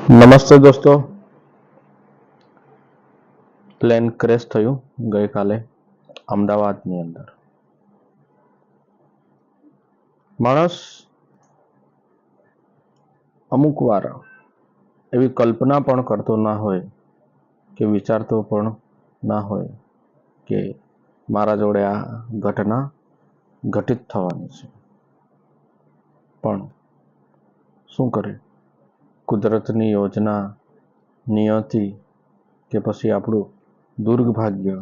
નમસ્તે દોસ્તો, plane crash થયું ગઈકાલે અમદાવાદની અંદર. માણસ અમુક વાર એવી કલ્પના પણ કરતો ના હોય કે વિચારતો પણ ના હોય કે મારા જોડે આ ઘટના ઘટિત થવાની છે. પણ શું કરે, કુદરતની યોજના, નિયતિ કે પછી આપણું દુર્ભાગ્ય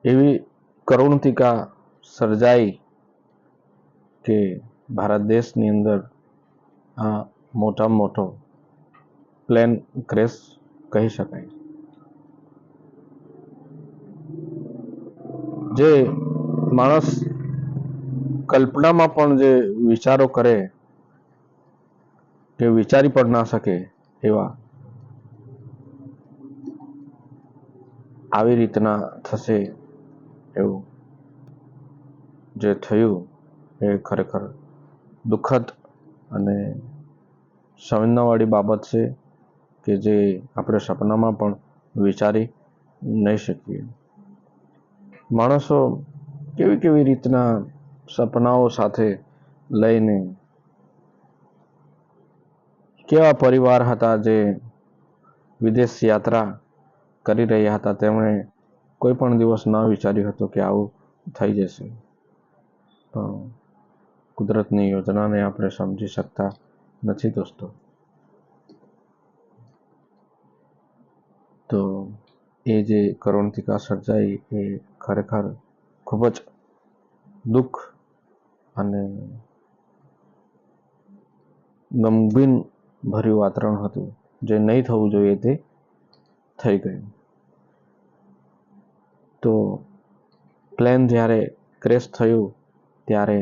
એવી કરુણતિકા સર્જાઈ કે ભારત દેશની અંદર આ મોટામાં મોટો પ્લેન ક્રેશ કહી શકાય. જે માણસ કલ્પનામાં પણ જે વિચારો કરે કે વિચારી પણ ના શકે એવા આવી રીતના થશે એવું જે થયું એ ખરેખર દુઃખદ અને સંવેદનાવાળી બાબત છે કે જે આપણે સપનામાં પણ વિચારી નહીં શકીએ. માણસો કેવી કેવી રીતના સપનાઓ સાથે લઈને, કેવા પરિવાર હતા જે વિદેશ યાત્રા કરી રહ્યા હતા, તેમણે કોઈ પણ દિવસ ન વિચાર્યું હતું કે આવું થઈ જશે. પણ કુદરતની યોજનાને આપણે સમજી શકતા નથી દોસ્તો. તો એ જે કરુણતિકા સર્જાઈ એ ખરેખર ખૂબ જ દુઃખ અને ગમગીન ભર્યું વાતાવરણ હતું. જે નહીં થવું જોઈએ તે થઈ ગયું. તો પ્લેન જ્યારે ક્રેશ થયું ત્યારે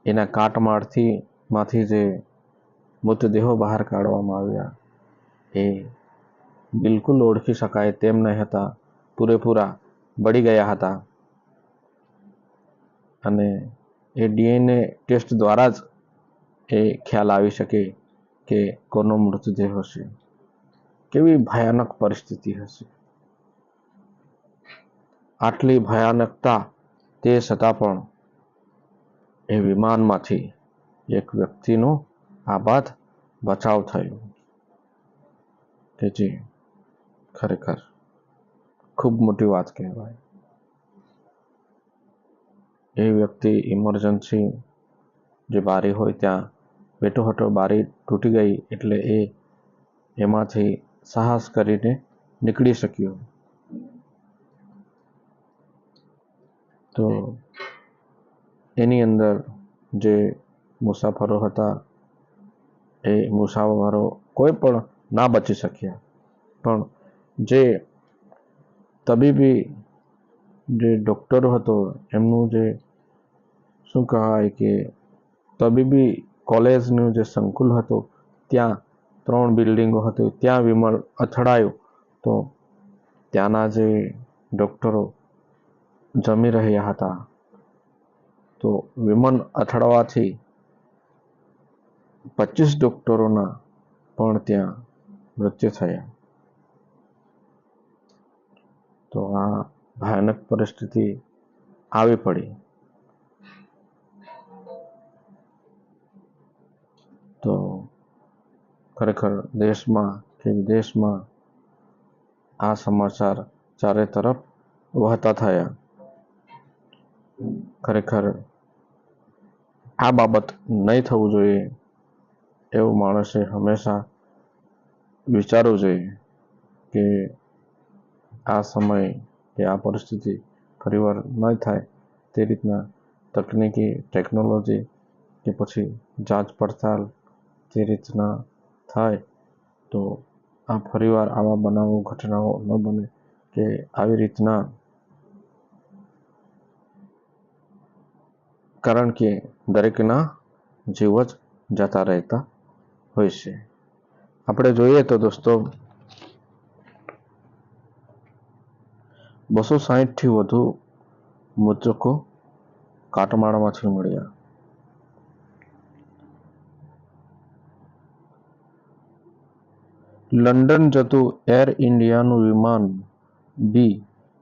એના કાટમાળમાંથી જે મૃતદેહો બહાર કાઢવામાં આવ્યા એ બિલકુલ ઓળખી શકાય તેમ નહીં હતા. પૂરેપૂરા બળી ગયા હતા અને એ ડીએનએ ટેસ્ટ દ્વારા જ એ ખ્યાલ આવી શકે કે કોનો મૃતદેહ હશે. કેવી ભયાનક પરિસ્થિતિ હશે. આટલી ભયાનકતા તે છતાં પણ એ વિમાનમાંથી એક વ્યક્તિનો આબાદ બચાવ થયો કે જે ખરેખર ખૂબ મોટી વાત કહેવાય. એ વ્યક્તિ ઇમરજન્સી જે બારી હોય ત્યાં બેઠો હતો, બારી તૂટી ગઈ એટલે એમાંથી સાહસ કરીને નીકળી શક્યો. તો એની અંદર જે મુસાફરો હતા એ મુસાફરો કોઈ પણ ના બચી શક્યા. પણ જે તબીબી જે ડૉક્ટરો હતો એમનું જે શું કહેવાય કે તબીબી કોલેજનું જે સંકુલ હતું ત્યાં 3 બિલ્ડિંગો હતી, ત્યાં વિમાન અથડાયું તો ત્યાંના જે ડૉક્ટરો જમી રહ્યા હતા તો વિમાન અથડાવાથી 25 ડૉક્ટરોના પણ ત્યાં મૃત્યુ થયા. તો આ ભયાનક પરિસ્થિતિ આવી પડી. તો ખરેખર દેશમાં કે વિદેશમાં આ સમાચાર ચારે તરફ વહતા થયા. ખરેખર આ બાબત નહીં થવું જોઈએ એવું માણસે હંમેશા વિચારવું જોઈએ કે આ સમય કે આ પરિસ્થિતિ ફરીવાર ન થાય તે રીતના તકનીકી ટેકનોલોજી કે પછી જાંચ પડતાલ તે રીતના થાય તો આ ફરીવાર આવા બનાવો ઘટનાઓ ન બને કે આવી રીતના. કારણ કે દરેકના જીવ જ જતા રહેતા હોય છે. આપણે જોઈએ તો દોસ્તો 260થી વધુ મૃતકો કાટમાળમાંથી મળ્યા. લંડન જતું એર ઇન્ડિયાનું વિમાન બી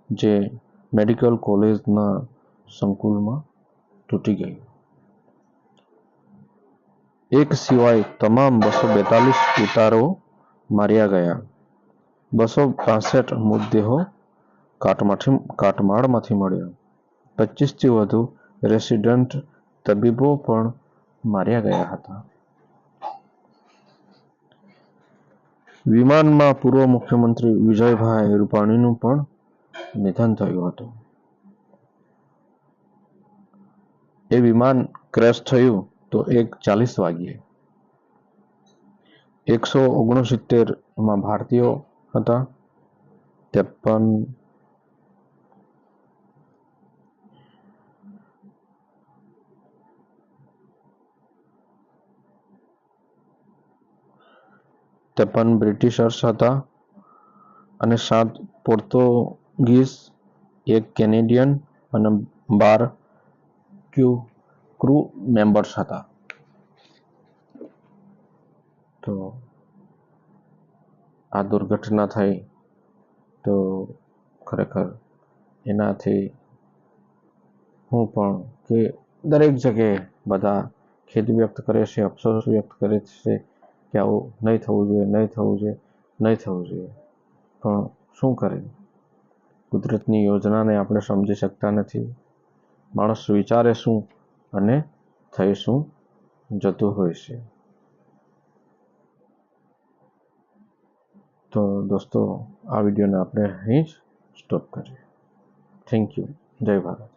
જે મેડિકલ કોલેજના સંકુલમાં તૂટી ગયું. એક સિવાય તમામ 242 ઉતારો માર્યા ગયા. 262 મૃતદેહો કાટમાળમાંથી મળ્યા. 25થી વધુ રેસિડન્ટ તબીબો પણ માર્યા ગયા હતા. વિમાનમાં પૂર્વ મુખ્યમંત્રી વિજયભાઈ રૂપાણીનું પણ નિધન થયું હતું. એ વિમાન ક્રેશ થયું તો 1:40 વાગ્યે. 169 ભારતીયો હતા. 53 બ્રિટિશર્સ હતા અને 7 પોર્તુગીઝ, 1 કેનેડિયન અને 12 ક્રૂ મેમ્બર્સ હતા. તો આ દુર્ઘટના થઈ તો ખરેખર એનાથી હું પણ કે દરેક જગ્યાએ બધા ખેદ વ્યક્ત કરે છે, અફસોસ વ્યક્ત કરે છે કે આવું નહીં થવું જોઈએ, નહીં થવું જોઈએ, નહીં થવું જોઈએ. પણ શું કરે, કુદરતની યોજનાને આપણે સમજી શકતા નથી. માણસ વિચારે શું અને થઈ શું જતું હોય છે. તો દોસ્તો, આ વિડીયોને આપણે અહીં જ સ્ટોપ કરીએ. Thank you. જય ભારત.